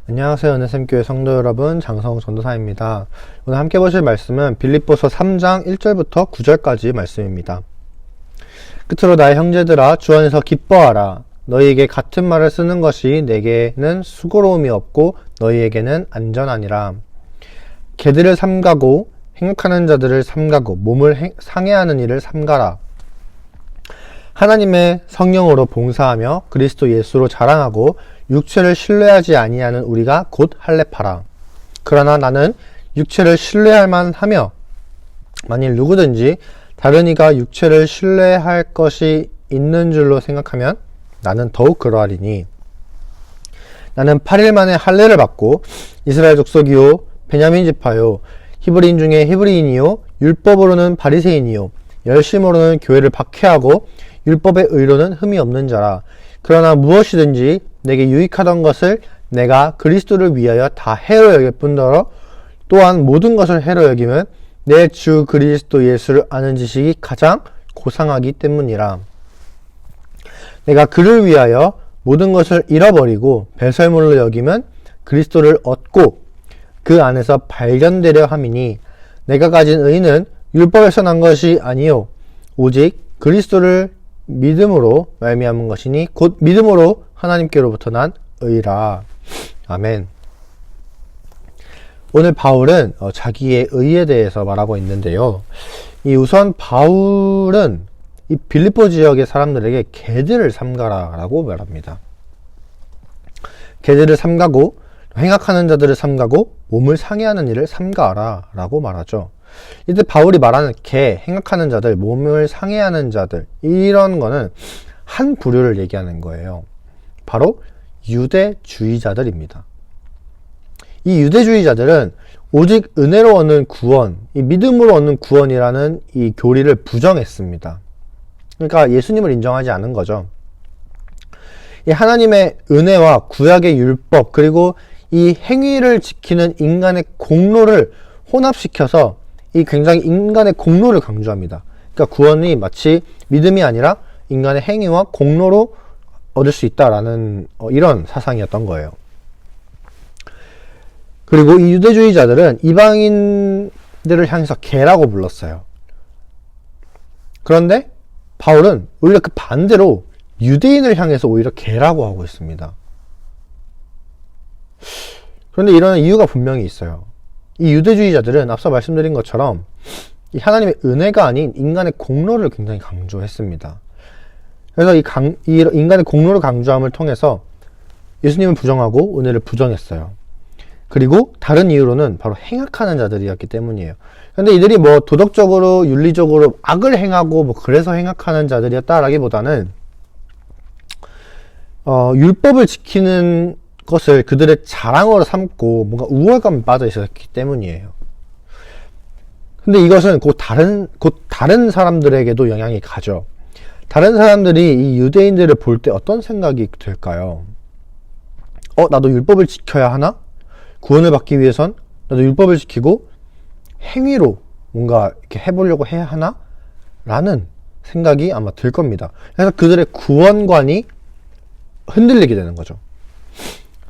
안녕하세요. 은혜샘교회 성도 여러분, 장성우 전도사입니다. 오늘 함께 보실 말씀은 빌립보서 3장 1절부터 9절까지 말씀입니다. 끝으로 나의 형제들아, 주 안에서 기뻐하라. 너희에게 같은 말을 쓰는 것이 내게는 수고로움이 없고 너희에게는 안전하니라. 개들을 삼가고 행악하는 자들을 삼가고 몸을 상해하는 일을 삼가라. 하나님의 성령으로 봉사하며 그리스도 예수로 자랑하고 육체를 신뢰하지 아니하는 우리가 곧 할례파라. 그러나 나는 육체를 신뢰할 만하며 만일 누구든지 다른 이가 육체를 신뢰할 것이 있는 줄로 생각하면 나는 더욱 그러하리니, 나는 8일 만에 할례를 받고 이스라엘 족속이요 베냐민 지파요 히브리인 중에 히브리인이요 율법으로는 바리새인이요 열심으로는 교회를 박해하고 율법의 의로는 흠이 없는 자라. 그러나 무엇이든지 내게 유익하던 것을 내가 그리스도를 위하여 다 해로 여길 뿐더러 또한 모든 것을 해로 여기면 내 주 그리스도 예수를 아는 지식이 가장 고상하기 때문이라. 내가 그를 위하여 모든 것을 잃어버리고 배설물로 여기면 그리스도를 얻고 그 안에서 발견되려 함이니, 내가 가진 의는 율법에서 난 것이 아니요 오직 그리스도를 믿음으로 말미암은 것이니 곧 믿음으로 하나님께로부터 난 의라. 아멘. 오늘 바울은 자기의 의에 대해서 말하고 있는데요. 우선 바울은 이 빌립보 지역의 사람들에게 개들을 삼가라 라고 말합니다. 개들을 삼가고 행악하는 자들을 삼가고 몸을 상해하는 일을 삼가라 라고 말하죠. 이때 바울이 말하는 개, 행악하는 자들, 몸을 상해하는 자들, 이런 거는 한 부류를 얘기하는 거예요. 바로 유대주의자들입니다. 이 유대주의자들은 오직 은혜로 얻는 구원, 이 믿음으로 얻는 구원이라는 이 교리를 부정했습니다. 그러니까 예수님을 인정하지 않은 거죠. 이 하나님의 은혜와 구약의 율법, 그리고 이 행위를 지키는 인간의 공로를 혼합시켜서 이 굉장히 인간의 공로를 강조합니다. 그러니까 구원이 마치 믿음이 아니라 인간의 행위와 공로로 얻을 수 있다라는 이런 사상이었던 거예요. 그리고 이 유대주의자들은 이방인들을 향해서 개라고 불렀어요. 그런데 바울은 오히려 그 반대로 유대인을 향해서 오히려 개라고 하고 있습니다. 그런데 이런 이유가 분명히 있어요. 이 유대주의자들은 앞서 말씀드린 것처럼 이 하나님의 은혜가 아닌 인간의 공로를 굉장히 강조했습니다. 그래서 이 인간의 공로를 강조함을 통해서 예수님을 부정하고 은혜를 부정했어요. 그리고 다른 이유로는 바로 행악하는 자들이었기 때문이에요. 그런데 이들이 뭐 도덕적으로 윤리적으로 악을 행하고 뭐 그래서 행악하는 자들이었다라기보다는 율법을 지키는 것을 그들의 자랑으로 삼고 뭔가 우월감에 빠져 있었기 때문이에요. 근데 이것은 곧 다른 사람들에게도 영향이 가죠. 다른 사람들이 이 유대인들을 볼 때 어떤 생각이 들까요? 나도 율법을 지켜야 하나? 구원을 받기 위해선 나도 율법을 지키고 행위로 뭔가 이렇게 해보려고 해야 하나? 라는 생각이 아마 들 겁니다. 그래서 그들의 구원관이 흔들리게 되는 거죠.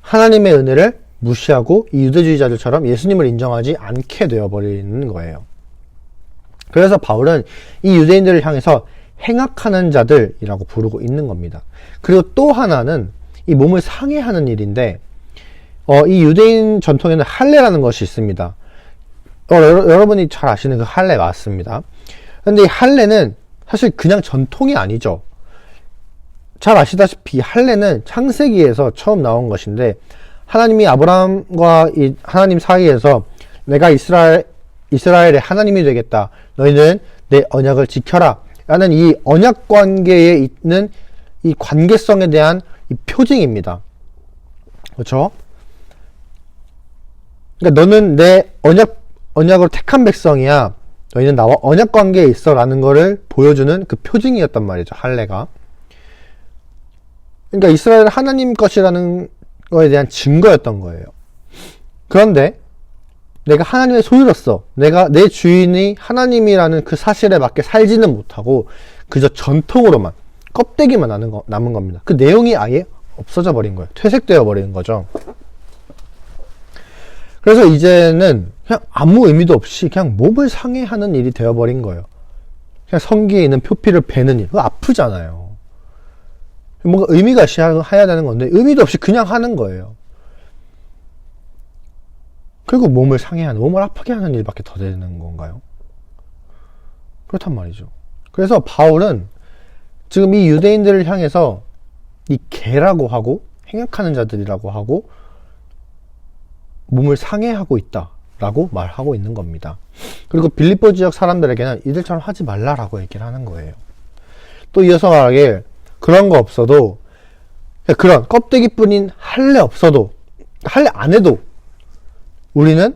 하나님의 은혜를 무시하고 이 유대주의자들처럼 예수님을 인정하지 않게 되어버리는 거예요. 그래서 바울은 이 유대인들을 향해서 행악하는 자들이라고 부르고 있는 겁니다. 그리고 또 하나는 이 몸을 상해하는 일인데, 이 유대인 전통에는 할례라는 것이 있습니다. 여러분이 잘 아시는 그 할례 맞습니다. 근데 이 할례는 사실 그냥 전통이 아니죠. 잘 아시다시피 할례는 창세기에서 처음 나온 것인데, 하나님이 아브라함과 이 하나님 사이에서 내가 이스라엘의 하나님이 되겠다, 너희는 내 언약을 지켜라 라는 이 언약 관계에 있는 이 관계성에 대한 이 표징입니다. 그렇죠? 그러니까 너는 내 언약으로 택한 백성이야, 너희는 나와 언약 관계에 있어 라는 거를 보여주는 그 표징이었단 말이죠, 할례가. 그러니까 이스라엘 하나님 것이라는 거에 대한 증거였던 거예요. 그런데 내가 하나님의 소유로서 내 주인이 하나님이라는 그 사실에 맞게 살지는 못하고 그저 전통으로만 껍데기만 남은 겁니다. 그 내용이 아예 없어져 버린 거예요. 퇴색되어 버리는 거죠. 그래서 이제는 그냥 아무 의미도 없이 그냥 몸을 상해하는 일이 되어버린 거예요. 그냥 성기에 있는 표피를 베는 일. 그거 아프잖아요. 뭔가 의미가 있어야 되는 건데 의미도 없이 그냥 하는 거예요. 그리고 몸을 상해하는, 몸을 아프게 하는 일밖에 더 되는 건가요? 그렇단 말이죠. 그래서 바울은 지금 이 유대인들을 향해서 이 개라고 하고 행악하는 자들이라고 하고 몸을 상해하고 있다라고 말하고 있는 겁니다. 그리고 빌립보 지역 사람들에게는 이들처럼 하지 말라라고 얘기를 하는 거예요. 또 이어서 말하길 그런 거 없어도, 그런 껍데기뿐인 할례 없어도, 할례 안 해도 우리는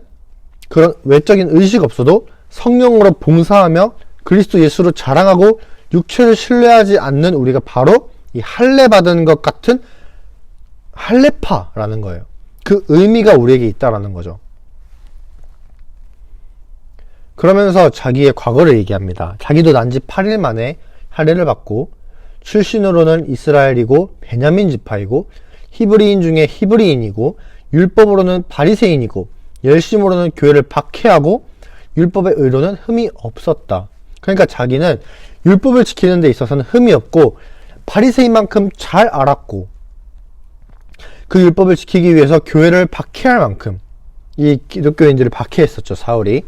그런 외적인 의식 없어도 성령으로 봉사하며 그리스도 예수로 자랑하고 육체를 신뢰하지 않는 우리가 바로 이 할례 받은 것 같은 할례파라는 거예요. 그 의미가 우리에게 있다라는 거죠. 그러면서 자기의 과거를 얘기합니다. 자기도 난지 8일 만에 할례를 받고 출신으로는 이스라엘이고 베냐민 지파이고 히브리인 중에 히브리인이고 율법으로는 바리새인이고 열심으로는 교회를 박해하고 율법의 의로는 흠이 없었다. 그러니까 자기는 율법을 지키는 데 있어서는 흠이 없고 바리새인만큼 잘 알았고 그 율법을 지키기 위해서 교회를 박해할 만큼 이 기독교인들을 박해했었죠, 사울이.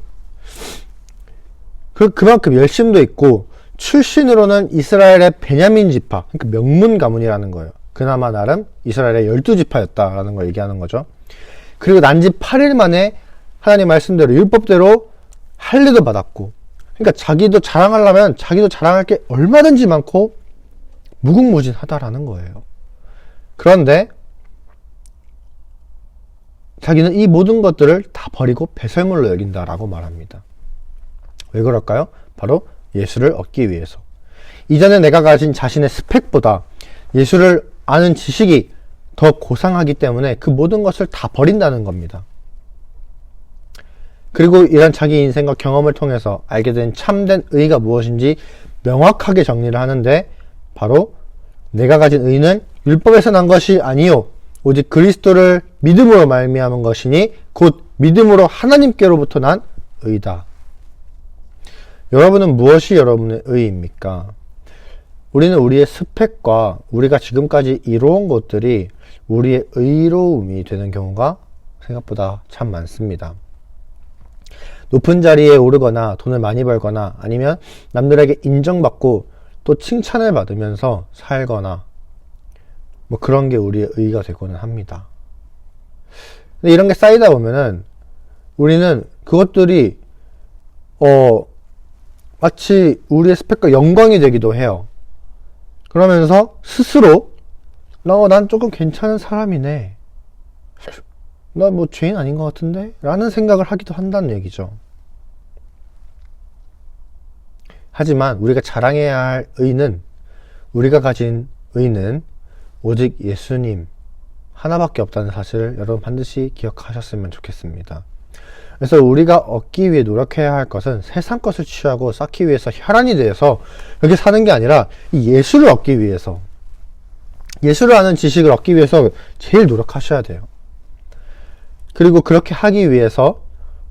그만큼 열심도 있고 출신으로는 이스라엘의 베냐민 지파, 그러니까 명문 가문이라는 거예요. 그나마 나름 이스라엘의 12지파였다라는 걸 얘기하는 거죠. 그리고 난지 8일 만에 하나님 말씀대로 율법대로 할례도 받았고, 그러니까 자기도 자랑하려면 자기도 자랑할 게 얼마든지 많고 무궁무진하다라는 거예요. 그런데 자기는 이 모든 것들을 다 버리고 배설물로 여긴다라고 말합니다. 왜 그럴까요? 바로 예수를 얻기 위해서. 이전에 내가 가진 자신의 스펙보다 예수를 아는 지식이 더 고상하기 때문에 그 모든 것을 다 버린다는 겁니다. 그리고 이런 자기 인생과 경험을 통해서 알게 된 참된 의가 무엇인지 명확하게 정리를 하는데, 바로 내가 가진 의는 율법에서 난 것이 아니요 오직 그리스도를 믿음으로 말미암은 것이니 곧 믿음으로 하나님께로부터 난 의다. 여러분은 무엇이 여러분의 의입니까? 우리는 우리의 스펙과 우리가 지금까지 이루어온 것들이 우리의 의로움이 되는 경우가 생각보다 참 많습니다. 높은 자리에 오르거나 돈을 많이 벌거나 아니면 남들에게 인정받고 또 칭찬을 받으면서 살거나 뭐 그런 게 우리의 의가 되고는 합니다. 근데 이런 게 쌓이다 보면은 우리는 그것들이 마치 우리의 스펙과 영광이 되기도 해요. 그러면서 스스로 난 조금 괜찮은 사람이네, 나 뭐 죄인 아닌 것 같은데? 라는 생각을 하기도 한다는 얘기죠. 하지만 우리가 자랑해야 할 의는, 우리가 가진 의는 오직 예수님 하나밖에 없다는 사실을 여러분 반드시 기억하셨으면 좋겠습니다. 그래서 우리가 얻기 위해 노력해야 할 것은 세상 것을 취하고 쌓기 위해서 혈안이 되어서 그렇게 사는 게 아니라 이 예수를 얻기 위해서, 예수를 아는 지식을 얻기 위해서 제일 노력하셔야 돼요. 그리고 그렇게 하기 위해서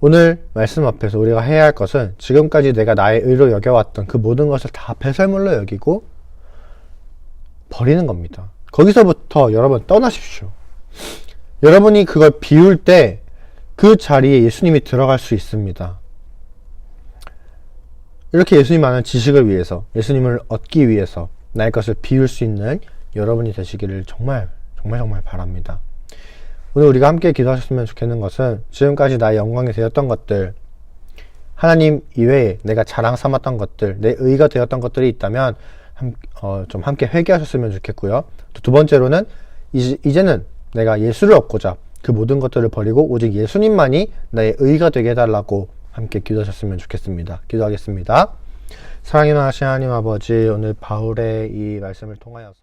오늘 말씀 앞에서 우리가 해야 할 것은 지금까지 내가 나의 의로 여겨왔던 그 모든 것을 다 배설물로 여기고 버리는 겁니다. 거기서부터 여러분 떠나십시오. 여러분이 그걸 비울 때 그 자리에 예수님이 들어갈 수 있습니다. 이렇게 예수님 아는 지식을 위해서, 예수님을 얻기 위해서 나의 것을 비울 수 있는 여러분이 되시기를 정말 바랍니다. 오늘 우리가 함께 기도하셨으면 좋겠는 것은 지금까지 나의 영광이 되었던 것들, 하나님 이외에 내가 자랑 삼았던 것들, 내 의가 되었던 것들이 있다면 좀 함께 회개하셨으면 좋겠고요. 또 두 번째로는 이제는 내가 예수를 얻고자 그 모든 것들을 버리고 오직 예수님만이 나의 의가 되게 해달라고 함께 기도하셨으면 좋겠습니다. 기도하겠습니다. 사랑이 많으신 하나님 아버지, 오늘 바울의 이 말씀을 통하여서